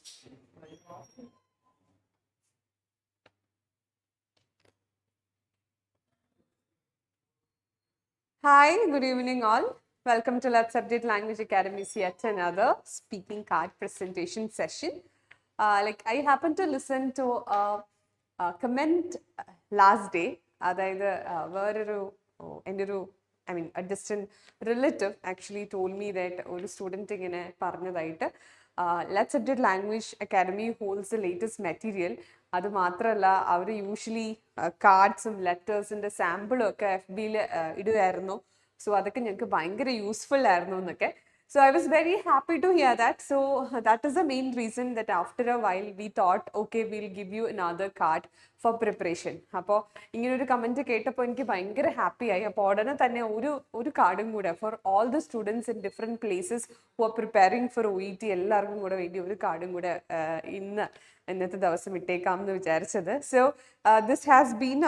Hi, good evening all. Welcome to Let's Update Language Academy's yet another speaking card presentation session. I happened to listen to a comment last day. അതായത് വേറൊരു എൻ്റെ ഒരു a distant relative actually told me that ഒരു student ഇങ്ങനെ പറഞ്ഞതായിട്ട് Let's Update Language Academy holds the latest material. അത് മാത്രമല്ല അവർ usually കാർഡ്സും ലെറ്റേഴ്സിൻ്റെ സാമ്പിളും ഒക്കെ FB-യിൽ ഇടുമായിരുന്നു. സോ അതൊക്കെ ഞങ്ങൾക്ക് ഭയങ്കര യൂസ്ഫുൾ ആയിരുന്നു എന്നൊക്കെ. So I was very happy to hear that. So that is the main reason that after a while we thought, okay, we'll give you another card for preparation. അപ്പോൾ ഇങ്ങനൊരു comment കേട്ടപ്പോൾ എനിക്ക് ഭയങ്കര ഹാപ്പി ആയി. അപ്പോൾ ഉടനെ തന്നെ ഒരു കാർഡും കൂടെ four all the students in different places who are preparing for OET എല്ലാവർക്കും കൂടെ വേണ്ടി ഒരു കാർഡും കൂടെ ഇന്നത്തെ ദിവസം ഇട്ടേക്കാം എന്ന് വിചാരിച്ചത്. So this has been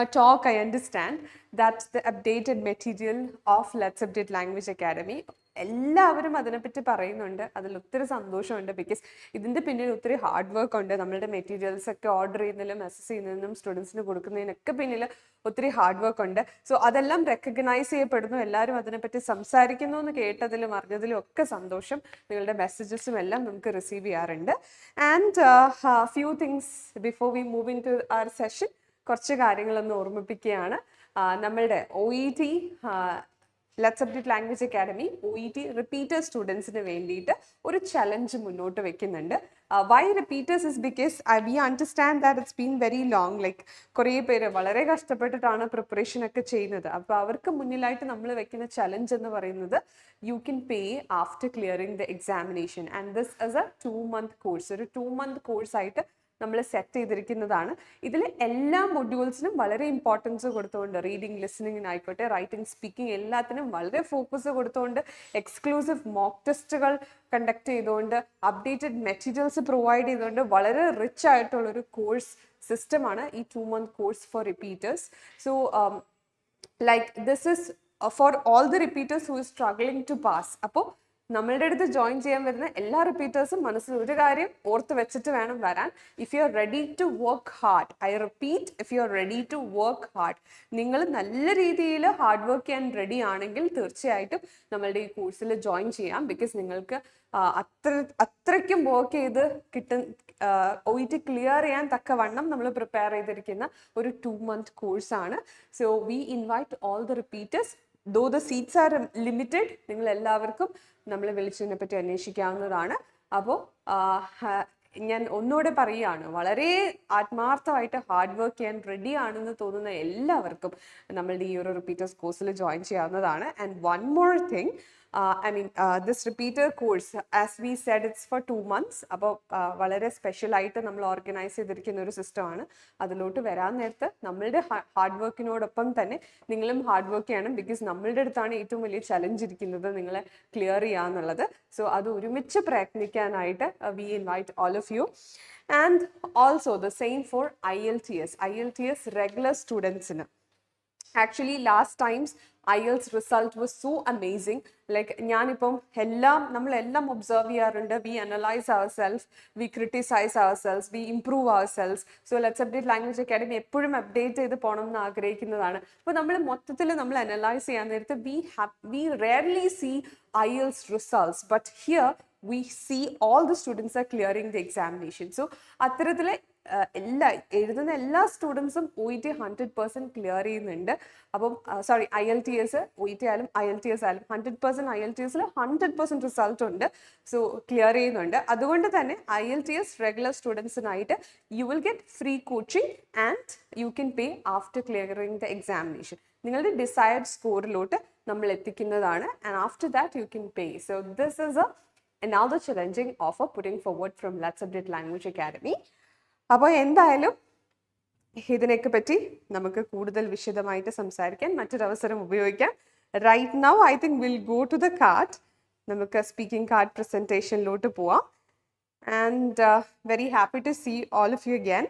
a talk, I understand. That's the updated material of Let's Update Language Academy. എല്ലാവരും അതിനെപ്പറ്റി പറയുന്നുണ്ട്. അതിൽ ഒത്തിരി സന്തോഷമുണ്ട്. ബിക്കോസ് ഇതിൻ്റെ പിന്നിൽ ഒത്തിരി ഹാർഡ് വർക്ക് ഉണ്ട്. നമ്മളുടെ മെറ്റീരിയൽസ് ഒക്കെ ഓർഡർ ചെയ്യുന്നതിലും അസസ് ചെയ്യുന്നതിനും സ്റ്റുഡൻസിന് കൊടുക്കുന്നതിനൊക്കെ പിന്നിൽ ഒത്തിരി ഹാർഡ് വർക്ക് ഉണ്ട്. സോ അതെല്ലാം റെക്കഗ്നൈസ് ചെയ്യപ്പെടുന്നു. എല്ലാവരും അതിനെപ്പറ്റി സംസാരിക്കുന്നു എന്ന് കേട്ടതിലും അറിഞ്ഞതിലും ഒക്കെ സന്തോഷം. നിങ്ങളുടെ മെസ്സേജസും എല്ലാം നമുക്ക് റിസീവ് ചെയ്യാറുണ്ട്. And few things before we move in to our session, കുറച്ച് കാര്യങ്ങളൊന്ന് ഓർമ്മിപ്പിക്കുകയാണ്. നമ്മളുടെ OET Let's Update Language Academy OET repeater സ്റ്റുഡൻസിന് വേണ്ടിയിട്ട് ഒരു ചലഞ്ച് മുന്നോട്ട് വെക്കുന്നുണ്ട്. Why repeaters is because we understand that it's been very long. Like കുറേ പേര് വളരെ കഷ്ടപ്പെട്ടിട്ടാണ് പ്രിപ്പറേഷൻ ഒക്കെ ചെയ്യുന്നത്. അപ്പോൾ അവർക്ക് മുന്നിലായിട്ട് നമ്മൾ വെക്കുന്ന ചലഞ്ച് എന്ന് പറയുന്നത് U can pay after clearing the examination. And this is A 2-month course. ഒരു 2-month കോഴ്സായിട്ട് നമ്മൾ സെറ്റ് ചെയ്തിരിക്കുന്നതാണ്. ഇതിൽ എല്ലാ മൊഡ്യൂൾസിനും വളരെ ഇമ്പോർട്ടൻസ് കൊടുത്തുകൊണ്ട്, റീഡിങ് ലിസണിങ്ങിനായിക്കോട്ടെ, റൈറ്റിംഗ് സ്പീക്കിംഗ് എല്ലാത്തിനും വളരെ ഫോക്കസ് കൊടുത്തുകൊണ്ട്, എക്സ്ക്ലൂസീവ് മോക്ക് ടെസ്റ്റുകൾ കണ്ടക്ട് ചെയ്തുകൊണ്ട്, അപ്ഡേറ്റഡ് മെറ്റീരിയൽസ് പ്രൊവൈഡ് ചെയ്തുകൊണ്ട് വളരെ റിച്ച് ആയിട്ടുള്ളൊരു കോഴ്സ് സിസ്റ്റമാണ് ഈ 2-month course for repeaters. So this is for all the repeaters who is struggling to pass. അപ്പോൾ നമ്മളുടെ അടുത്ത് ജോയിൻ ചെയ്യാൻ വരുന്ന എല്ലാ റിപ്പീറ്റേഴ്സും മനസ്സിൽ ഒരു കാര്യം ഓർത്ത് വെച്ചിട്ട് വേണം വരാൻ. If you are ready to work hard, I repeat, if you are ready to work hard, നിങ്ങൾ നല്ല രീതിയിൽ ഹാർഡ് വർക്ക് ചെയ്യാൻ റെഡി ആണെങ്കിൽ തീർച്ചയായിട്ടും നമ്മളുടെ ഈ കോഴ്സിൽ ജോയിൻ ചെയ്യാം. ബിക്കോസ് നിങ്ങൾക്ക് അത്രയ്ക്കും വർക്ക് ചെയ്ത് OET ക്ലിയർ ചെയ്യാൻ തക്കവണ്ണം നമ്മൾ പ്രിപ്പയർ ചെയ്തിരിക്കുന്ന ഒരു 2-month കോഴ്സാണ്. So we invite all the repeaters. Though the seats are limited, നിങ്ങൾ എല്ലാവർക്കും നമ്മൾ വിളിച്ചതിനെ പറ്റി അന്വേഷിക്കാവുന്നതാണ്. അപ്പോൾ ഞാൻ ഒന്നുകൂടെ പറയുകയാണ്, വളരെ ആത്മാർത്ഥമായിട്ട് ഹാർഡ് വർക്ക് ചെയ്യാൻ റെഡി ആണെന്ന് തോന്നുന്ന എല്ലാവർക്കും നമ്മളുടെ ഈ ഒരു റിപ്പീറ്റേഴ്സ് കോഴ്സിൽ ജോയിൻ ചെയ്യാവുന്നതാണ്. And one more thing, this repeater course, as we said, it's for 2 months. അപ്പോൾ വളരെ സ്പെഷ്യലായിട്ട് നമ്മൾ ഓർഗനൈസ് ചെയ്തിരിക്കുന്ന ഒരു സിസ്റ്റമാണ്. അതിലോട്ട് വരാൻ നേരത്ത് നമ്മളുടെ ഹാർഡ് വർക്കിനോടൊപ്പം തന്നെ നിങ്ങളും ഹാർഡ് വർക്ക് ചെയ്യണം. ബിക്കോസ് നമ്മളുടെ അടുത്താണ് ഏറ്റവും വലിയ ചലഞ്ച് ഇരിക്കുന്നത്, നിങ്ങളെ ക്ലിയർ ചെയ്യാന്നുള്ളത്. സോ അത് ഒരുമിച്ച് പ്രയത്നിക്കാനായിട്ട് we invite all of you. And also the same for IELTS regular സ്റ്റുഡൻസിന്. Actually last times IELTS result was so amazing. Like ഞാനിപ്പം നമ്മളെല്ലാം ഒബ്സർവ് ചെയ്യാറുണ്ട്. We analyse our self, we criticise our self, we improve our self. So let's update language academy എപ്പോഴും update ചെയ്ത് പോകണം എന്ന് ആഗ്രഹിക്കുന്നതാണ്. അപ്പോൾ നമ്മൾ മൊത്തത്തിൽ നമ്മൾ അനലൈസ് ചെയ്യാൻ നേരത്ത് we rarely see IELTS results, but here we see all the students are clearing the examination. So അത്തരത്തിലെ എഴുതുന്ന എല്ലാ സ്റ്റുഡൻസും OET 100% ക്ലിയർ ചെയ്യുന്നുണ്ട്. അപ്പം സോറി, IELTS OET ആയാലും IELTS ആയാലും 100% IELTSൽ 100% റിസൾട്ട് ഉണ്ട്. സോ ക്ലിയർ ചെയ്യുന്നുണ്ട്. അതുകൊണ്ട് തന്നെ IELTS റെഗുലർ സ്റ്റുഡൻസിനായിട്ട് you will get free coaching and you can pay after clearing the examination. നിങ്ങളുടെ ഡിസൈഡ് സ്കോറിലോട്ട് നമ്മൾ എത്തിക്കുന്നതാണ്. And after that you can pay. So this is another challenging offer putting forward from Let's Update Language Academy. അപ്പോൾ എന്തായാലും ഇതിനെയൊക്കെ പറ്റി നമുക്ക് കൂടുതൽ വിശദമായിട്ട് സംസാരിക്കാൻ മറ്റൊരവസരം ഉപയോഗിക്കാം. Right now I think will go to the card. നമുക്ക് സ്പീക്കിംഗ് കാർഡ് പ്രസൻറ്റേഷനിലോട്ട് പോവാം. And very happy to see all of you again.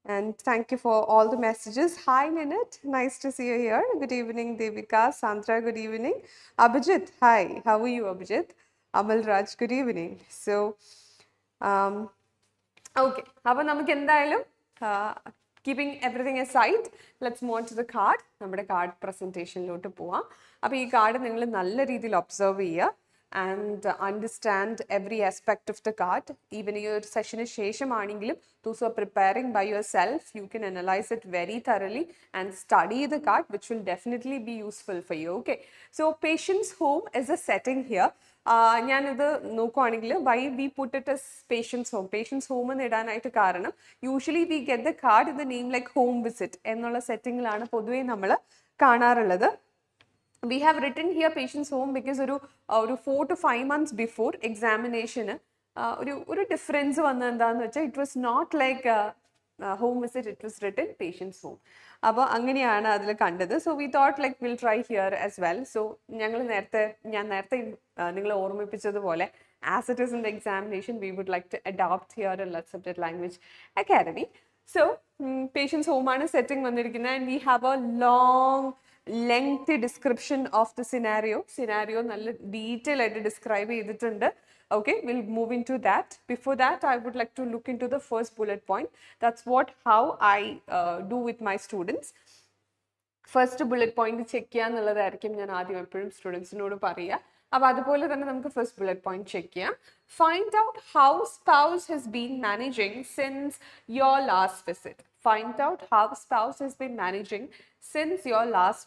And thank you for all the messages. Hi Ninit, nice to see you here. Good evening Devika, Sandra, good evening. Abhijit, hi, how are you Abhijit? Amal Raj, good evening. So okay, അപ്പോൾ നമുക്ക് എന്തായാലും keeping everything aside, let's move to the card. നമ്മുടെ card പ്രസൻറ്റേഷനിലോട്ട് പോവാം. അപ്പോൾ ഈ card നിങ്ങൾ നല്ല രീതിയിൽ ഒബ്സർവ് ചെയ്യുക and understand every aspect of the card. Even ഈ ഒരു സെഷന് ശേഷമാണെങ്കിലും those who are preparing by yourself, you can analyze it very thoroughly and study the card, which will definitely be useful for you. Okay, so patient's home is a setting here. ഞാനിത് നോക്കുവാണെങ്കിൽ why we put it as patients home എന്ന് ഇടാനായിട്ട് കാരണം usually we get the card in the name like home visit എന്നുള്ള സെറ്റിങ്ങിലാണ് പൊതുവേ നമ്മൾ കാണാറുള്ളത്. We have written here patient's home because ഒരു 4 to 5 months before examination ഒരു ഡിഫറൻസ് വന്നത് എന്താണെന്ന് വെച്ചാൽ it was not like home visit, it was written patients home. അപ്പോൾ അങ്ങനെയാണ് അതിൽ കണ്ടത്. So we thought like will try here as well. So ഞാൻ നേരത്തെ നിങ്ങൾ ഓർമ്മിപ്പിച്ചതുപോലെ as it is in the examination we would like to adopt here in let's subject language academy. So patients ഹോമാണ് setting വന്നിരിക്കുന്നത് and we have a long lengthy description of the scenario നല്ല detail ആയിട്ട് describe ചെയ്തിട്ടുണ്ട്. Okay, we'll move into that. Before that, I would like to look into the first bullet point. That's how I do with my students. First bullet point check ചെയ്യാ എന്നുള്ളതായിരിക്കും ഞാൻ ആദ്യം എപ്പോഴും സ്റ്റുഡൻസിനോട് പറയുക. അപ്പോൾ അതുപോലെ തന്നെ നമുക്ക് ഫസ്റ്റ് ബുള്ളറ്റ് പോയിന്റ് ചെക്ക് ചെയ്യാം. Find out how spouse has been managing since your last visit. Find out how spouse has been managing since your last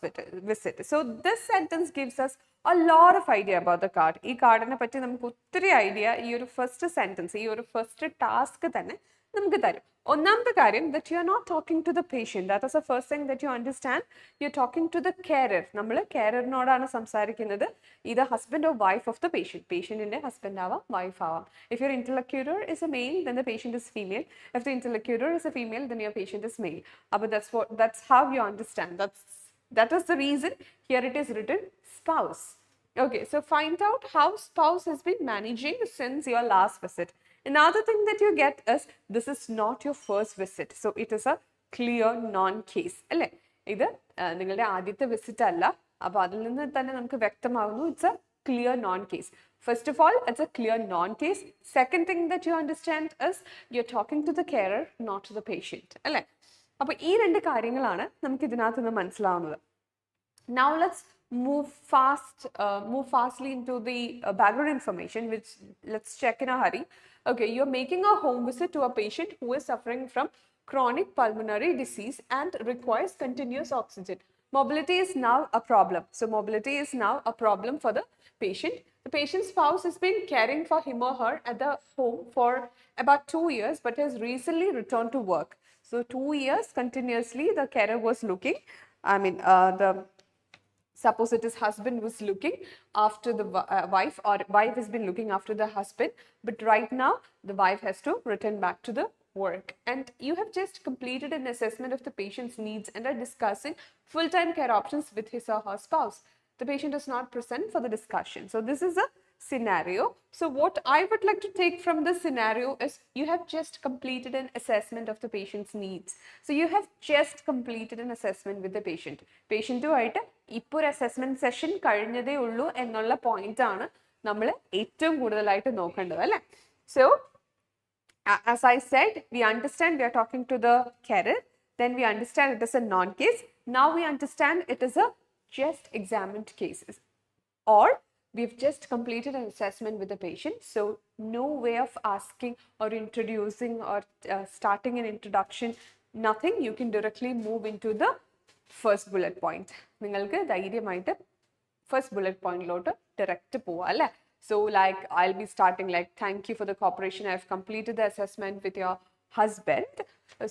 visit. So this sentence gives us a lot of idea about the card. ഈ കാർഡിനെ പറ്റി നമുക്ക് ഒത്തിരി idea ഈ ഒരു first sentence, ഈ ഒരു first task തന്നെ നമുക്ക് തരും. ഒന്നാമത്തെ കാര്യം that you are not talking to the patient. That is the first thing that you understand. You are talking to the carer. നമ്മൾ carer-നോടാണ് സംസാരിക്കുന്നത്. either husband or wife of the patient. Patientന്റെ husband ആവാം, wife ആവാം. If your interlocutor is a male, then the patient is female. If the interlocutor is a female, then your patient is male. But that's how you understand. That is the reason here it is written spouse. Okay, so find out how spouse has been managing since your last visit. Another thing that you get is this is not your first visit. So it is a clear non-case. അല്ലേ, ഇത് നിങ്ങളുടെ ആദ്യത്തെ visit അല്ല. അപ്പോൾ അതിൽ നിന്ന് തന്നെ നമുക്ക് വ്യക്തമാകുന്നു it's a clear non-case. First of all, it's a clear non-case. Second thing that you understand is you're talking to the carer, not to the patient. അല്ലേ, അപ്പോൾ ഈ രണ്ട് കാര്യങ്ങളാണ് നമുക്ക് ഇതിനകത്ത് നിന്ന് മനസ്സിലാവുന്നത്. Now let's move fastly into the background information, which let's check in a hurry. Okay, you're making a home visit to a patient who is suffering from chronic pulmonary disease and requires continuous oxygen. Mobility is now a problem. So mobility is now a problem for the patient. The patient's spouse has been caring for him or her at the home for about 2 years, but has recently returned to work. So 2 years continuously the carer was looking, suppose it is husband was looking after the wife, or wife has been looking after the husband, but right now the wife has to return back to the work. And you have just completed an assessment of the patient's needs and are discussing full-time care options with his or her spouse. The patient is not present for the discussion. So this is a scenario. So what I would like to take from this scenario is you have just completed an assessment of the patient's needs. So you have just completed an assessment with the patient. Patient-ഉമായിട്ട് ഇപ്പോൾ ഒരു assessment session കഴിഞ്ഞതേ ഉള്ളൂ എന്നുള്ള point ആണ് നമ്മൾ ഏറ്റവും കൂടുതലായിട്ട് നോക്കേണ്ടത്, അല്ലേ? So as I said, we understand we are talking to the carer, then we understand it is a non-case. Now we understand it is a just examined cases, or we've just completed an assessment with the patient. So no way of asking or introducing or starting an introduction, nothing. You can directly move into the first bullet point. നിങ്ങൾക്ക് ധൈര്യമായിട്ട് first bullet പോയിന്റിലോട്ട് direct പോവാം, അല്ലേ? So like I'll be starting like, thank you for the cooperation. I've completed the assessment with your husband.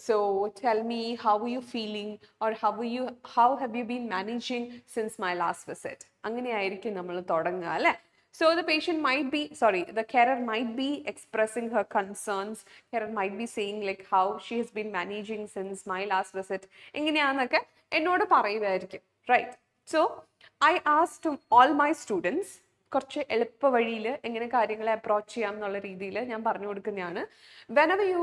So tell me, how are you feeling, or how have you been managing since my last visit? അങ്ങനെയായിരിക്കും നമ്മൾ തുടങ്ങുക, അല്ലേ? So the carer might be expressing her concerns. Carer might be saying like how she has been managing since my last visit. എങ്ങനെയാണെന്നൊക്കെ എന്നോട് പറയുമായിരിക്കും, right? So I asked to all my students, കുറച്ച് എളുപ്പ വഴിയിൽ എങ്ങനെ കാര്യങ്ങളെ അപ്രോച്ച് ചെയ്യാം എന്നുള്ള രീതിയിൽ ഞാൻ പറഞ്ഞു കൊടുക്കുന്നതാണ്. Whenever you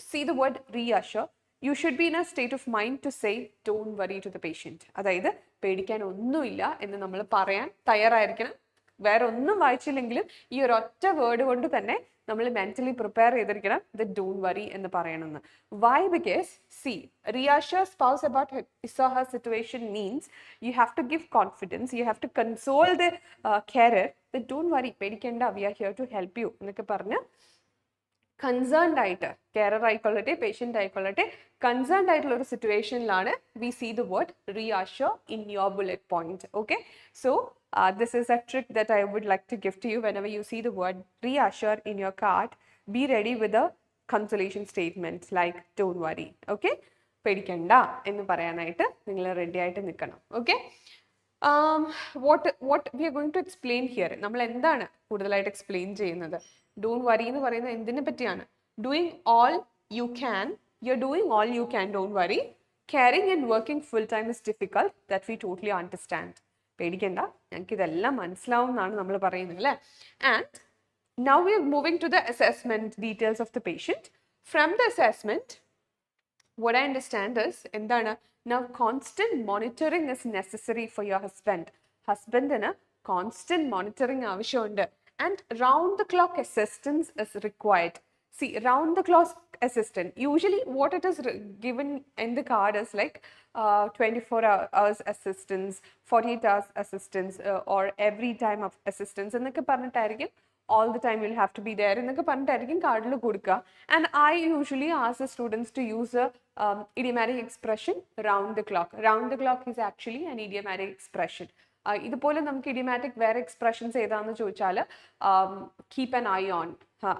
see the word reassure, you should be in a state of mind to say don't worry to the patient. അതായത് പേടിക്കാൻ ഒന്നുമില്ല എന്ന് നമ്മൾ പറയാൻ തയ്യാറായിരിക്കണം. വേറെ ഒന്നും വായിച്ചില്ലെങ്കിലും ഈ ഒരു ഒറ്റ വേർഡ് കൊണ്ട് തന്നെ നമ്മൾ mentally prepare ചെയ്തിരിക്കണം that don't worry എന്ന് പറയണമെന്ന്. Why? Because see, reassure spouse about his or her situation means you have to give confidence, you have to console the carer that don't worry, പേടിക്കണ്ട, we are here to help you എന്നൊക്കെ പറഞ്ഞ് concerned ആയിട്ട് carer ആയിക്കൊള്ളട്ടെ patient ആയിക്കൊള്ളട്ടെ concerned ആയിട്ടുള്ള ഒരു സിറ്റുവേഷനിലാണ് we see the word reassure in your bullet point. Okay, so this is a trick that I would like to give to you. Whenever you see the word reassure in your card, be ready with a consolation statement like don't worry. Okay, പേടിക്കണ്ട എന്ന് പറയാനായിട്ട് നിങ്ങൾ ready ആയിട്ട് നിൽക്കണം. Okay, what we are going to explain here, നമ്മൾ എന്താണ് കൂടുതലായിട്ട് explain ചെയ്യുന്നത്? Don't worry എന്ന് പറയുന്നത് എന്തിനെ പറ്റിയാണ്? Doing all you can, you're doing all you can, don't worry. Caring and working full time is difficult, that we totally understand. പേടിക്കണ്ട, ഞങ്ങൾക്ക് ഇതെല്ലാം മനസ്സിലാവും എന്നാണ് നമ്മൾ പറയുന്നത് അല്ലേ? And now we are moving to the assessment details of the patient. From the assessment, what I understand is എന്താണ്? Now constant monitoring is necessary for your husband. ഹസ്ബൻഡിന് constant monitoring ആവശ്യമുണ്ട്. And round the clock assistance is required. See, round the clock assistant, usually what it is given in the card is like 24 hours assistance, 48 hours assistance, or every time of assistance എന്നൊക്കെ പറഞ്ഞിട്ടായിരിക്കും all the time you'll have to be there എന്നൊക്കെ പറഞ്ഞിട്ടായിരിക്കും കാർഡിൽ കൊടുക്കുക. And I usually ask the students to use a idiomatic expression round the clock. Round the clock is actually an idiomatic expression. ഇതുപോലെ നമുക്ക് idiomatic വേറെ expressions ഏതാണെന്ന് ചോദിച്ചാൽ keep an eye on,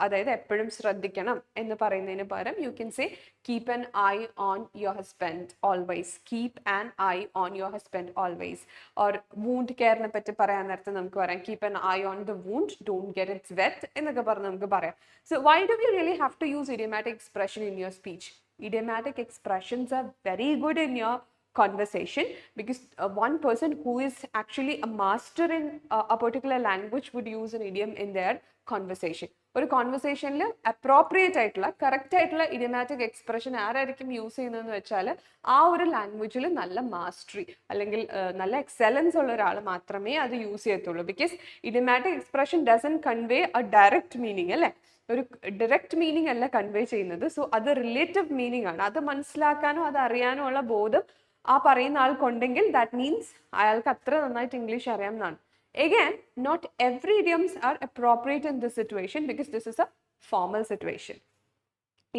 അതായത് എപ്പോഴും ശ്രദ്ധിക്കണം എന്ന് പറയുന്നതിന് പകരം you can say keep an eye on your husband always, keep an eye on your husband always. Or wound കെയറിനെ പറ്റി പറയാൻ നേരത്തെ നമുക്ക് പറയാം keep an eye on the wound, don't get its wet എന്നൊക്കെ പറഞ്ഞ് നമുക്ക് പറയാം. So why do you really have to use idiomatic expression in your speech? Idiomatic expressions are very good in your conversation because one person who is actually a master in a particular language would use an idiom in their conversation. ഒരു കോൺവെർസേഷനിൽ appropriate ആയിട്ടുള്ള correct ആയിട്ടുള്ള idiomatic expression ആരായിരിക്കും use ചെയ്യുന്നതെന്ന് വെച്ചാൽ ആ ഒരു ലാംഗ്വേജിൽ നല്ല മാസ്റ്ററി അല്ലെങ്കിൽ നല്ല എക്സലൻസ് ഉള്ള ഒരാൾ മാത്രമേ അത് യൂസ് ചെയ്യത്തുള്ളൂ. Because idiomatic expression doesn't convey a direct meaning അല്ലേ, ഒരു ഡയറക്റ്റ് മീനിങ് അല്ല കൺവേ ചെയ്യുന്നത്. സോ അത് റിലേറ്റീവ് മീനിങ് ആണ്. അത് മനസ്സിലാക്കാനോ അത് അറിയാനോ ഉള്ള ബോധം ആ പറയുന്ന ആൾക്കുണ്ടെങ്കിൽ ദാറ്റ് മീൻസ് അയാൾക്ക് അത്ര നന്നായിട്ട് ഇംഗ്ലീഷ് അറിയാം എന്നാണ്. Again, not every idioms are appropriate in this situation because this is a formal situation.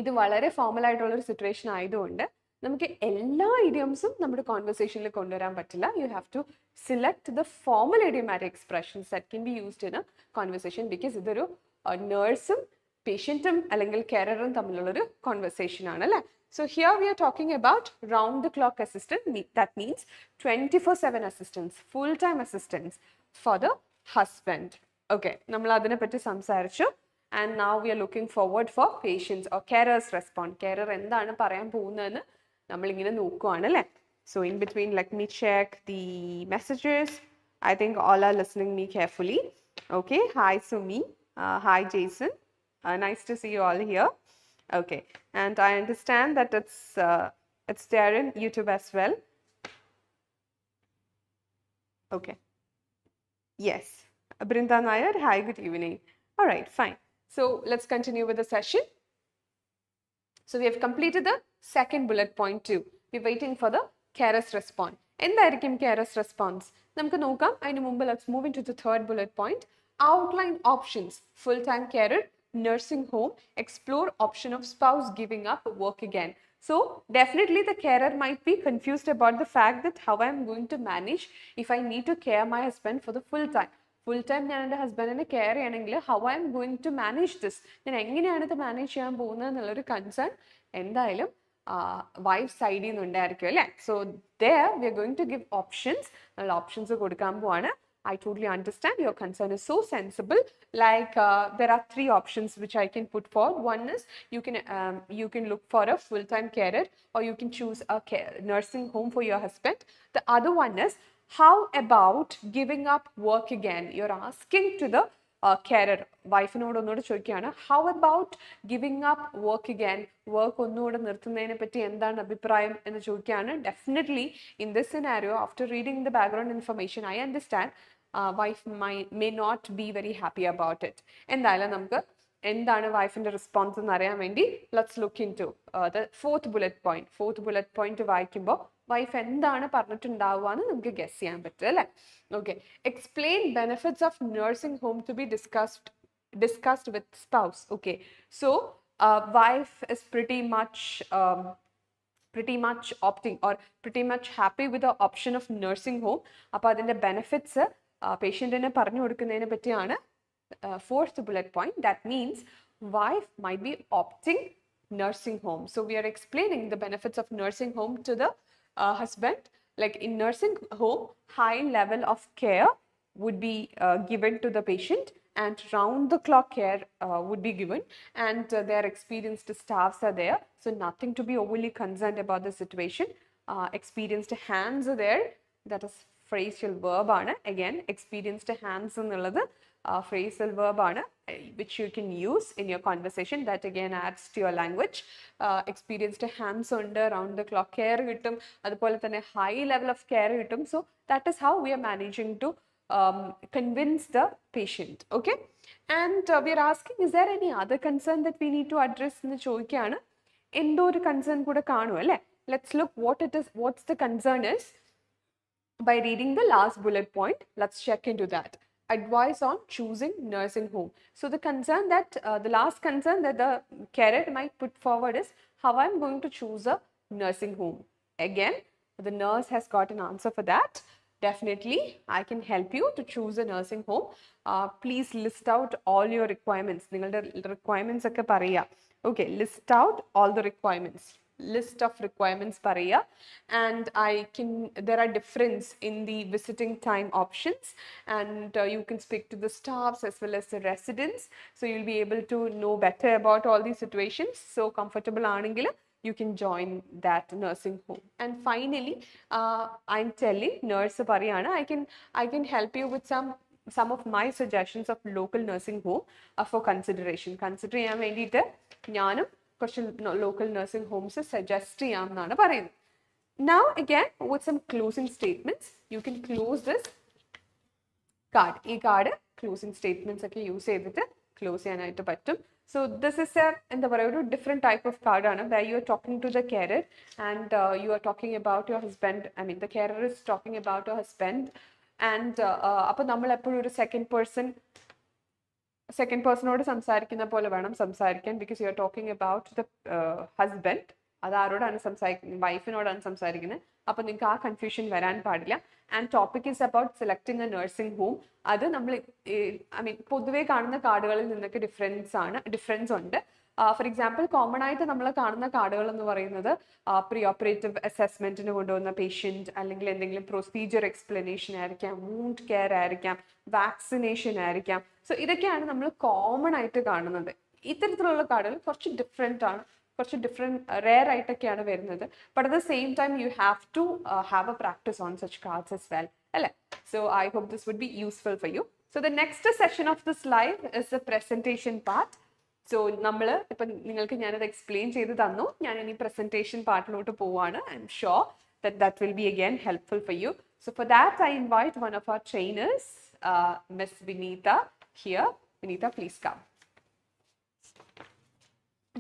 ഇത് വളരെ ഫോർമൽ ആയിട്ടുള്ള ഒരു സിറ്റുവേഷൻ ആയതുകൊണ്ട് നമുക്ക് എല്ലാ ഇഡിയംസും നമ്മുടെ കോൺവെർസേഷനിൽ കൊണ്ടുവരാൻ പറ്റില്ല. You have to select the formal idiomatic expressions that can be used in a conversation because ഇതൊരു നേഴ്സും പേഷ്യൻറ്റും അല്ലെങ്കിൽ കെയററും തമ്മിലുള്ളൊരു കോൺവെർസേഷൻ ആണ് അല്ലേ. So here we are talking about round the clock assistant, that means 24/7 assistance, full time assistance for the husband. Okay, നമ്മൾ അതിനെ പറ്റി സംസാരിച്ചു. And now we are looking forward for patients or carers response. Carer എന്താണ് പറയാൻ പോകുന്നതെന്ന് നമ്മളിങ്ങനെ നോക്കുവാണ് അല്ലേ. So in between, let me check the messages. I think all are listening me carefully. Okay, hi Sumi, hi Jason, nice to see you all here. Okay, and I understand that it's there in YouTube as well. Okay, yes, Brinda Nair, hi, good evening. All right, fine. So let's continue with the session. So we have completed the second bullet point too. We're waiting for the carers response. എന്തായിരിക്കും carers response? നമുക്ക് നോക്കാം. അതിന് മുമ്പ് let's move into the third bullet point. Outline options, full-time carer, nursing home, explore option of spouse giving up work again. So definitely the carer might be confused about the fact that how I am going to manage if I need to care my husband for the full time. Full time ഞാൻ എൻ്റെ ഹസ്ബൻഡിനെ care ചെയ്യണമെങ്കിൽ how I am going to manage this, ഞാൻ എങ്ങനെയാണ് ഇത് manage ചെയ്യാൻ പോകുന്നത് എന്നുള്ളൊരു കൺസേൺ എന്തായാലും വൈഫ് സൈഡിൽ നിന്നുണ്ടായിരിക്കും അല്ലേ. So there we are going to give options. നമ്മൾ ഓപ്ഷൻസ് കൊടുക്കാൻ പോവാണ്. I totally understand your concern is so sensible. Like there are three options which I can put forward. One is you can look for a full-time carer, or you can choose a nursing home for your husband. The other one is how about giving up work again? You're asking to the carer, വൈഫിനോട് ഒന്നുകൂടെ ചോദിക്കുകയാണ് how about giving up work again? Work ഒന്നുകൂടെ നിർത്തുന്നതിനെ പറ്റി എന്താണ് അഭിപ്രായം എന്ന് ചോദിക്കുകയാണ്. Definitely in this scenario, after reading the background information, I understand wife may not be very happy about it. എന്തായാലും നമുക്ക് എന്താണ് വൈഫിന്റെ റെസ്പോൺസ് എന്ന് അറിയാൻ വേണ്ടി let's look into the fourth bullet point വായിക്കുമ്പോൾ വൈഫ് എന്താണ് പറഞ്ഞിട്ടുണ്ടാവുക എന്ന് നമുക്ക് ഗസ് ചെയ്യാൻ പറ്റും അല്ലേ? Okay, explain benefits of nursing home to be discussed with spouse. Okay, so wife is pretty much opting or pretty much happy with the option of nursing home. അപ്പോൾ അതിന്റെ ബെനിഫിറ്റ്സ് പേഷ്യന്റിനെ പറഞ്ഞു കൊടുക്കുന്നതിനെ പറ്റിയാണ് fourth bullet point. That means wife might be opting nursing home. So we are explaining the benefits of nursing home to the husband. Like in nursing home, high level of care would be given to the patient, and round the clock care would be given, and their experienced staffs are there, so nothing to be overly concerned about the situation. Experienced hands are there, that is phrasal verb ആണ്. Again, experienced hands എന്നുള്ളത് phrasal verb ആണ്, which you can use in your conversation. That again adds to your language. Experienced hands ഉണ്ട്, round the clock care കിട്ടും, അതുപോലെ തന്നെ high level of care കിട്ടും. So that is how we are managing to convince the patient. Okay, and we are asking, is there any other concern that we need to address എന്ന് ചോദിക്കുകയാണ്. എന്തോ ഒരു concern കൂടെ കാണും അല്ലേ? Let's look what's the concern is by reading the last bullet point. Let's check into that. Advice on choosing nursing home. So the concern that the last concern that the carer might put forward is how I'm going to choose a nursing home. Again, the nurse has got an answer for that. Definitely, I can help you to choose a nursing home. Please list out all your requirements. നിങ്ങളുടെ requirements ഒക്കെ പറയുക. Okay, list out all the requirements. List of requirements paraya, and there are difference in the visiting time options, and you can speak to the staffs as well as the residents, so you'll be able to know better about all these situations. So comfortable aanengil you can join that nursing home. And finally, I'm telling nurse parayana, I can help you with some of my suggestions of local nursing home for consideration. Consider ചെയ്യാൻ വേണ്ടിയിട്ട് ഞാനും കുറച്ച് local nursing homes suggest ചെയ്യാം എന്നാണ് പറയുന്നത്. Now again, with some closing statements, you can close this card. ഈ card closing statements ഒക്കെ use ചെയ്തിട്ട് ക്ലോസ് ചെയ്യാനായിട്ട് പറ്റും. So this is എന്താ പറയുക, ഒരു ഡിഫറെൻറ്റ് ടൈപ്പ് ഓഫ് കാർഡാണ്, where you are talking to the carer and you are talking about your husband. I mean, the carer is talking about your husband, and അപ്പോൾ നമ്മൾ എപ്പോഴും ഒരു സെക്കൻഡ് പേഴ്സണോട് സംസാരിക്കുന്ന പോലെ വേണം സംസാരിക്കാൻ, because you are talking about the husband. അത് ആരോടാണ് സംസാരിക്കുന്നത്? വൈഫിനോടാണ് സംസാരിക്കുന്നത്. അപ്പോൾ നിങ്ങൾക്ക് ആ കൺഫ്യൂഷൻ വരാൻ പാടില്ല. And topic is about selecting A nursing home. അത് നമ്മൾ പൊതുവേ കാണുന്ന കാർഡുകളിൽ നിന്നൊക്കെ ഡിഫറൻസ് ഉണ്ട്. ഫോർ എക്സാമ്പിൾ, കോമൺ ആയിട്ട് നമ്മൾ കാണുന്ന കാർഡുകൾ എന്ന് പറയുന്നത് പ്രീ ഓപ്പറേറ്റീവ് അസസ്മെന്റിന് കൊണ്ടുവന്ന പേഷ്യൻറ്റ്, അല്ലെങ്കിൽ എന്തെങ്കിലും പ്രൊസീജിയർ എക്സ്പ്ലനേഷൻ ആയിരിക്കാം, വൂണ്ട് കെയർ ആയിരിക്കാം, വാക്സിനേഷൻ ആയിരിക്കാം. സോ ഇതൊക്കെയാണ് നമ്മൾ കോമൺ ആയിട്ട് കാണുന്നത്. ഇത്തരത്തിലുള്ള കാർഡുകൾ കുറച്ച് ഡിഫറെൻ്റ് ആണ്, കുറച്ച് റെയർ ആയിട്ടൊക്കെയാണ് വരുന്നത്. But at the same time you have to have a practice on such cards as well, അല്ലേ? So I hope this would be useful for you. So the next session of this live is the presentation part. So നമ്മൾ ഇപ്പം നിങ്ങൾക്ക് ഞാനത് explain ചെയ്ത് തന്നു. ഞാൻ ഇനി presentation പാർട്ടിലോട്ട് പോവാണ്. I am sure that will be again helpful for you. So for that, I invite one of our trainers, Miss Vinita here. Vinita, please come.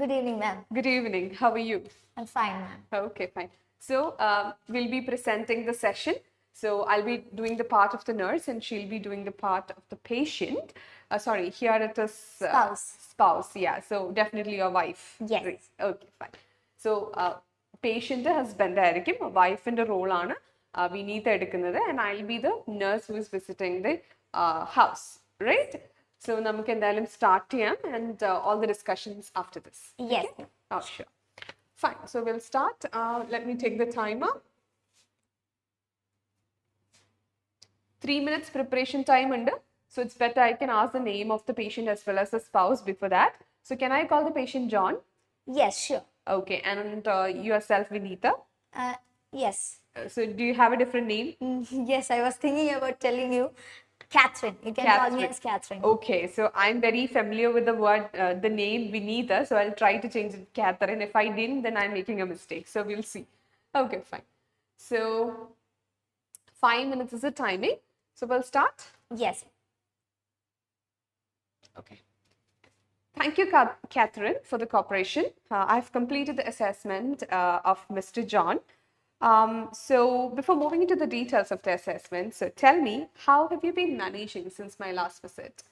Good evening, ma'am. Good evening. How are you? I'm fine, ma'am. Okay, fine. So we'll be presenting the session. So I'll be doing the part of the nurse and she'll be doing the part of the patient. Sorry, here it is spouse. Yeah, so definitely your wife. Yes. Right. Okay, fine. So patient husband ആയിരിക്കും, വൈഫിന്റെ റോളാണ് വിനീത എടുക്കുന്നത്, and I'll be the nurse who is visiting the house, right? So നമുക്ക് എന്തായാലും start ചെയ്യാം, and all the discussions after this. Yes. Okay? Oh, sure. Fine. So we'll start. Let me take the timer. 3 minutes preparation time under. So it's better I can ask the name of the patient as well as the spouse before that. So can I call the patient John? Yes, sure. Okay. And yourself, Vinita? Yes. So do you have a different name? Yes, I was thinking about telling you Catherine. You can call me as Catherine. Okay. So I'm very familiar with the word, the name Vinita. So I'll try to change it to Catherine. If I didn't, then I'm making a mistake. So we'll see. Okay, fine. So 5 minutes is the timing. So we'll start? Yes. Okay. Thank you, Catherine, for the cooperation. I've completed the assessment of Mr. John. So before moving into the details of the assessment, so tell me, how have you been managing since my last visit?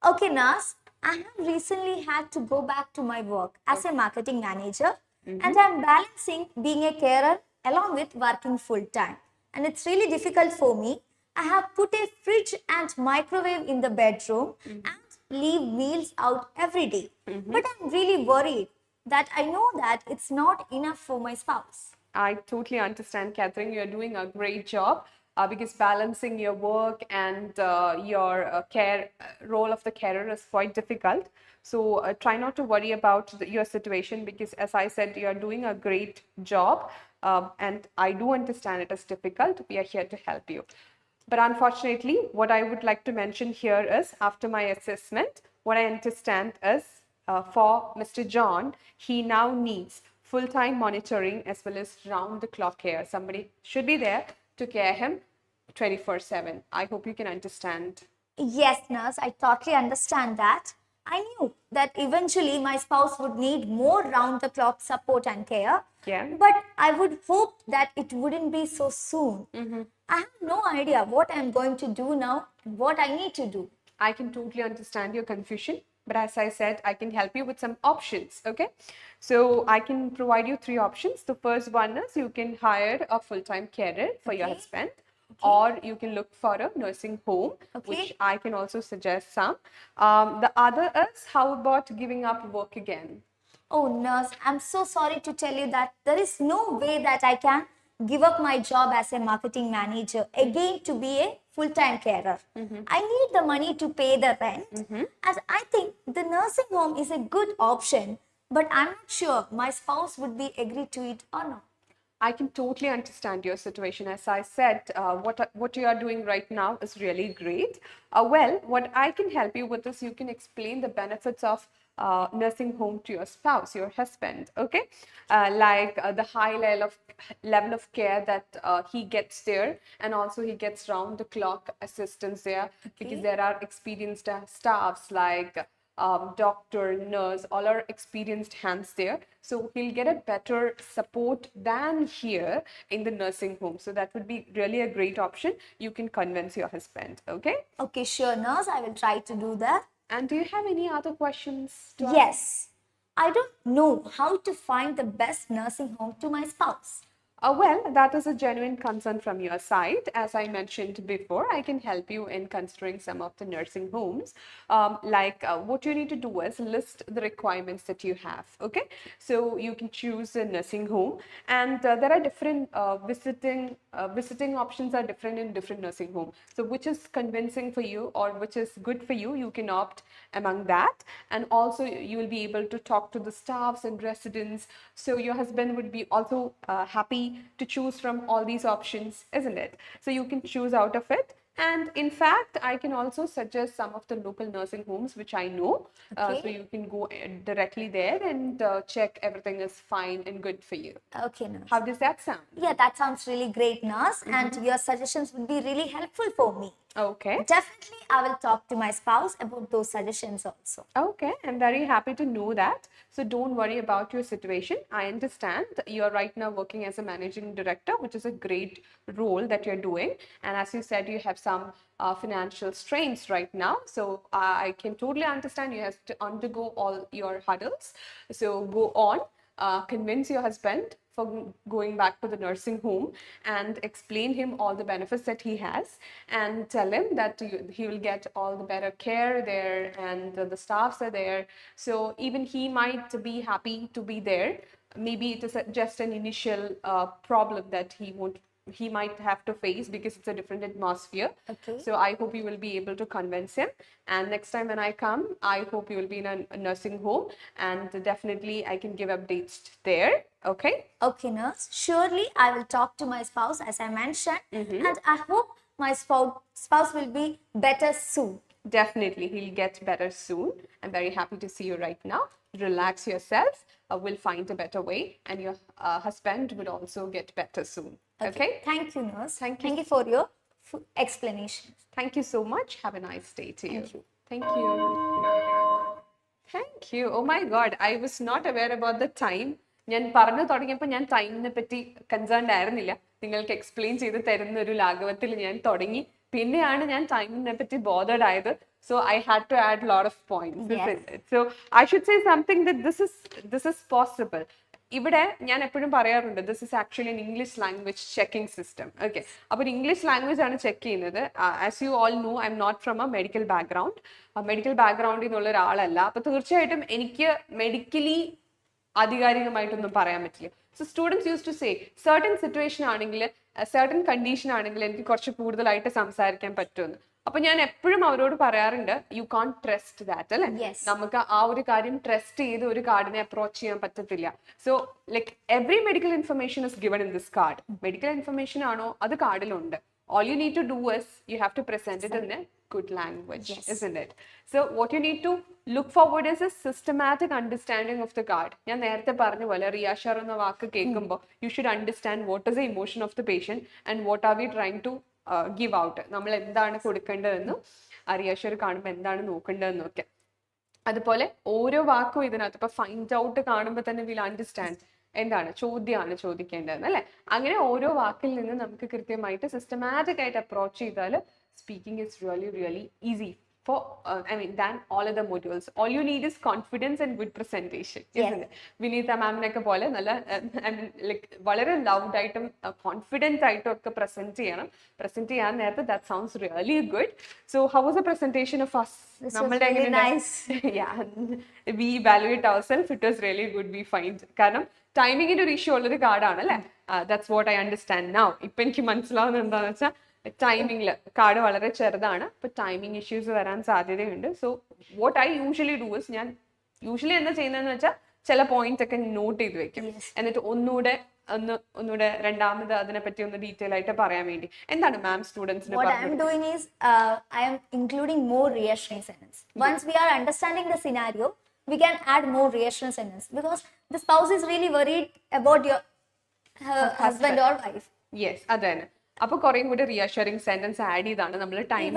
Okay, Nas, I have recently had to go back to my work as a marketing manager, and I'm balancing being a carer along with working full time. And it's really difficult for me. I have put a fridge and microwave in the bedroom and leave meals out every day. But I'm really worried that I know that it's not enough for my spouse. I totally understand, Catherine. You're doing a great job because balancing your work and your care role of the carer is quite difficult. So try not to worry about your situation because, as I said, you're doing a great job. And I do understand it is difficult. We are here to help you. But unfortunately, what I would like to mention here is after my assessment, what I understand is for Mr. John, he now needs full-time monitoring as well as round-the-clock care. Somebody should be there to care him 24/7. I hope you can understand. Yes, nurse, I totally understand that. I knew that eventually my spouse would need more round the clock support and care. Yeah. But I would hope that it wouldn't be so soon. I have no idea what I'm going to do now and what I need to do. I can totally understand your confusion, but as I said, I can help you with some options. Okay, so I can provide you three options. The first one is you can hire a full-time carer for your husband, or you can look for a nursing home, which I can also suggest some. The other is how about giving up work again? Oh, nurse, I'm so sorry to tell you that there is no way that I can give up my job as a marketing manager again to be a full-time carer. I need the money to pay the rent, as I think the nursing home is a good option, but I'm not sure my spouse would be agree to it or not. I can totally understand your situation. As I said, what you are doing right now is really great. Well, what I can help you with is you can explain the benefits of nursing home to your spouse, your husband. Okay, like the high level of care that he gets there, and also he gets round the clock assistance there because there are experienced staffs like doctor, nurse, all are experienced hands there. So he'll get a better support than here in the nursing home. So that would be really a great option. You can convince your husband, okay? Okay, sure, nurse, I will try to do that. And do you have any other questions to ask? Yes, I don't know how to find the best nursing home to my spouse. Well, that is a genuine concern from your side. As I mentioned before, I can help you in considering some of the nursing homes. What you need to do is list the requirements that you have. Okay, so you can choose a nursing home, and there are different visiting options are different in different nursing home. So which is convincing for you or which is good for you, you can opt among that, and also you will be able to talk to the staffs and residents. So your husband would be also happy to choose from all these options, isn't it? So you can choose out of it. And in fact, I can also suggest some of the local nursing homes which I know. So you can go directly there and check everything is fine and good for you. Okay, nurse. How does that sound? Yeah, that sounds really great, nurse. And your suggestions would be really helpful for me. Okay. Definitely, I will talk to my spouse about those suggestions also. Okay, I'm very happy to know that. So don't worry about your situation. I understand you're right now working as a managing director, which is a great role that you're doing. And as you said, you have some financial strains right now. So I can totally understand you have to undergo all your hurdles. So go on, convince your husband for going back to the nursing home and explain him all the benefits that he has and tell him that he will get all the better care there and the staffs are there. So even he might be happy to be there. Maybe it is just an initial problem that he might have to face because it's a different atmosphere. Okay. So I hope you will be able to convince him. And next time when I come, I hope you will be in a nursing home and definitely I can give updates there. Okay. Okay, nurse. Surely I will talk to my spouse as I mentioned, and I hope my spouse will be better soon. Definitely, he'll get better soon. I'm very happy to see you right now. Relax yourself. We'll find a better way, and your husband will also get better soon. Okay? Thank you, nurse. Thank you. Thank you for your explanation. Thank you so much. Have a nice day to you. Thank you. Thank you. Thank you. Oh my god, I was not aware about the time. ഞാൻ പറഞ്ഞു തുടങ്ങിയപ്പോൾ ഞാൻ ടൈമിനെ പറ്റി concerned ആയിരുന്നില്ല. നിങ്ങൾക്ക് explain ചെയ്ത് തരുന്ന ഒരു ലാഘവത്തിൽ ഞാൻ തുടങ്ങി. പിന്നെയാണ് ഞാൻ ടൈമിനെ പറ്റി ബോധേഡ് ആയത്. So I had to add lot of points. So I should say something that this is possible. ഇവിടെ ഞാൻ എപ്പോഴും പറയാറുണ്ട്, this is actually an English language checking system. Okay, അപ്പോൾ ഒരു ഇംഗ്ലീഷ് ലാംഗ്വേജ് ആണ് ചെക്ക് ചെയ്യുന്നത്. As you all know, I am not from a medical background. Medical ബാക്ക്ഗ്രൗണ്ടിൽ നിന്നുള്ള ഒരാളല്ല. അപ്പോൾ തീർച്ചയായിട്ടും എനിക്ക് മെഡിക്കലി ആധികാരികമായിട്ടൊന്നും പറയാൻ പറ്റില്ല. So students use to say certain situation ആണെങ്കിൽ, സർട്ടൻ കണ്ടീഷൻ ആണെങ്കിൽ എനിക്ക് കുറച്ച് കൂടുതലായിട്ട് സംസാരിക്കാൻ പറ്റുമെന്ന്. അപ്പൊ ഞാൻ എപ്പോഴും അവരോട് പറയാറുണ്ട്, യു കാൺ ട്രസ്റ്റ് ദാറ്റ്, അല്ലെ? നമുക്ക് ആ ഒരു കാര്യം ട്രസ്റ്റ് ചെയ്ത് ഒരു കാർഡിനെ അപ്രോച്ച് ചെയ്യാൻ പറ്റത്തില്ല. So like every medical information is given in this card. Medical information ആണോ അത് കാർഡിലുണ്ട്. All you need to do is you have to present it in a good language, isn't it? So what you need to look forward is a systematic understanding of the card. ഞാൻ നേരത്തെ പറഞ്ഞ പോലെ റിയാഷർ എന്ന വാക്ക് കേൾക്കുമ്പോൾ you should understand what is the emotion of the patient and what are we trying to give out. നമ്മൾ എന്താണ് കൊടുക്കേണ്ടതെന്നും റിയാഷർ കാണുമ്പോൾ എന്താണ് നോക്കേണ്ടതെന്നും ഒക്കെ. അതുപോലെ ഓരോ വാക്കും ഇതിനകത്ത് ഇപ്പൊ ഫൈൻഡ് ഔട്ട് കാണുമ്പോൾ തന്നെ വിൽ അണ്ടർസ്റ്റാൻഡ് എന്താണ് ചോദ്യമാണ് ചോദിക്കേണ്ടതെന്ന്, അല്ലെ? അങ്ങനെ ഓരോ വാക്കിൽ നിന്ന് നമുക്ക് കൃത്യമായിട്ട് സിസ്റ്റമാറ്റിക് ആയിട്ട് അപ്രോച്ച് ചെയ്താൽ speaking is really really easy for than all other modules. All you need is confidence and good presentation, isn't it? Vinita ma'am നെക്കെ പോലെ നല്ല വളരെ ലൗഡ് ആയിട്ടും കോൺഫിഡന്റ് ആയിട്ടും ഒക്കെ പ്രസന്റ് ചെയ്യാൻ നേരത്തെ that sounds really good. So how was the presentation of us? നമ്മളുടെ really nice. Yeah, we evaluate ourselves. It was really good, we find. കാരണം ടൈമിങ്ങിന്റെ ഒരു ഇഷ്യൂ ഉള്ളൊരു കാർഡാണ്, അല്ലേ? That's what I understand now. ഇപ്പൊ എനിക്ക് മനസ്സിലാവുന്നത് എന്താണെന്ന് വെച്ചാൽ ടൈമിങ്ങിൽ കാർഡ് വളരെ ചെറുതാണ്. ഇപ്പൊ ടൈമിങ് ഇഷ്യൂസ് വരാൻ സാധ്യതയുണ്ട്. So what I usually do is, ഞാൻ യൂഷ്വലി എന്താ ചെയ്യുന്നതെന്ന് വെച്ചാൽ ചില പോയിന്റ്സ് ഒക്കെ നോട്ട് ചെയ്ത് വെക്കും. എന്നിട്ട് ഒന്നുകൂടെ രണ്ടാമത് അതിനെ പറ്റി ഒന്ന് ഡീറ്റെയിൽ ആയിട്ട് പറയാൻ വേണ്ടി. എന്താണ് മാം സ്റ്റുഡൻസിന് What I am doing is I am including more reassuring sentence. Once we are understanding the scenario, we can add more reassuring sentence because the spouse is really worried about your husband or wife. Yes, അതന്നെ. അപ്പൊ കുറേ കൂടി റിയഷറിംഗ് sentence add ചെയ്താണ് നമ്മൾ time.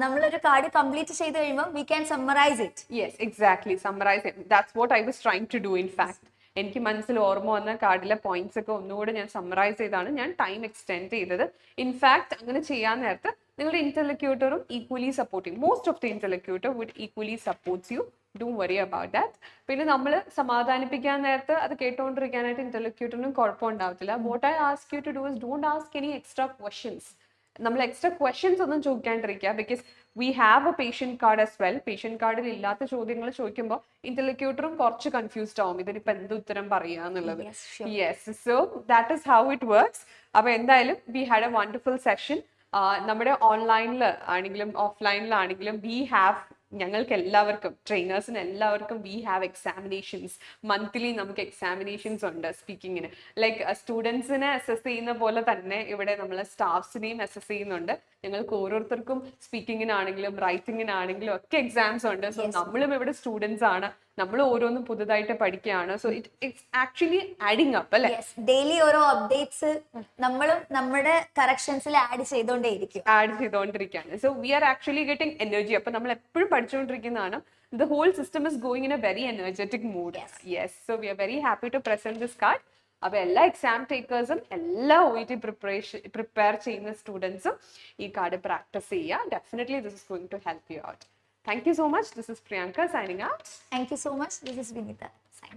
നമ്മളൊരു card complete ചെയ്ത് കഴിയുമ്പോൾ we can summarize it. Yes, exactly, summarize it. That's what I was trying to do. In fact, എനിക്ക് മനസ്സിൽ ഓർമ്മ വന്ന കാർഡിലെ പോയിന്റ്സ് ഒക്കെ ഒന്നുകൂടെ ഞാൻ സമ്മറൈസ് ചെയ്താണ് ഞാൻ ടൈം എക്സ്റ്റെൻഡ് ചെയ്തത്. ഇൻഫാക്ട് അങ്ങനെ ചെയ്യാൻ നേരത്ത് നിങ്ങളുടെ ഇന്റർലക്യൂട്ടറും ഈക്വലി സപ്പോർട്ട് ചെയ്യും. Most of the interlocutor would equally supports you. Don't worry about that. പിന്നെ നമ്മൾ സമാധാനിപ്പിക്കാൻ നേരത്ത് അത് കേട്ടോണ്ടിരിക്കാനായിട്ട് ഇന്റർലക്യൂട്ടറിനും കുഴപ്പമുണ്ടാവത്തില്ല. What I ask you to do is don't ask any extra questions. നമ്മൾ എക്സ്ട്രാ ക്വസ്റ്റ്യൻസ് ഒന്നും ചോദിക്കാണ്ടിരിക്കുക. Because we have a patient card as well. Patient കാർഡിൽ ഇല്ലാത്ത ചോദ്യങ്ങൾ ചോദിക്കുമ്പോൾ ഇന്റർലക്യൂട്ടറും കുറച്ച് കൺഫ്യൂസ്ഡ് ആവും, ഇതിനിപ്പോൾ എന്ത് ഉത്തരം പറയുക എന്നുള്ളത്. Yes, so that is how it works. അപ്പോൾ എന്തായാലും we had A wonderful session. നമ്മുടെ ഓൺലൈനിൽ ആണെങ്കിലും ഓഫ്ലൈനിലാണെങ്കിലും ഞങ്ങൾക്ക് എല്ലാവർക്കും ട്രെയിനേഴ്സിന് എല്ലാവർക്കും വി ഹാവ് എക്സാമിനേഷൻസ്. മന്ത്ലി നമുക്ക് എക്സാമിനേഷൻസ് ഉണ്ട് സ്പീക്കിങ്ങിന്. ലൈക്ക് സ്റ്റുഡൻസിനെ അസസ് ചെയ്യുന്ന പോലെ തന്നെ ഇവിടെ നമ്മൾ സ്റ്റാഫ്സിനെയും അസസ് ചെയ്യുന്നുണ്ട്. ഞങ്ങൾക്ക് ഓരോരുത്തർക്കും സ്പീക്കിങ്ങിനാണെങ്കിലും റൈറ്റിങ്ങിനാണെങ്കിലും ഒക്കെ എക്സാംസ് ഉണ്ട്. സോ നമ്മളും ഇവിടെ സ്റ്റുഡൻസ് ആണ്, നമ്മൾ ഓരോന്നും പുതുതായിട്ട് പഠിക്കുകയാണ്. So it's actually adding up, അല്ലേ? ഡെയിലി ഓരോ അപ്ഡേറ്റ്സ് നമ്മളും നമ്മുടെ കറക്ഷൻസിൽ ആഡ് ചെയ്തുകൊണ്ടിരിക്കുകയാണ്. So we are actually getting energy. അപ്പൊ നമ്മൾ എപ്പോഴും പഠിച്ചുകൊണ്ടിരിക്കുന്നതാണ്. The whole system is going in a very energetic mood. Yes, so we are very happy to present this card. അപ്പോൾ എല്ലാ എക്സാം ടേക്കേഴ്സും എല്ലാ OET പ്രിപ്പയർ ചെയ്യുന്ന സ്റ്റുഡൻസും ഈ കാർഡ് പ്രാക്ടീസ് ചെയ്യുക. Definitely this is going to help you out. Thank you so much. This is Priyanka signing out. Thank you so much. This is Vinita.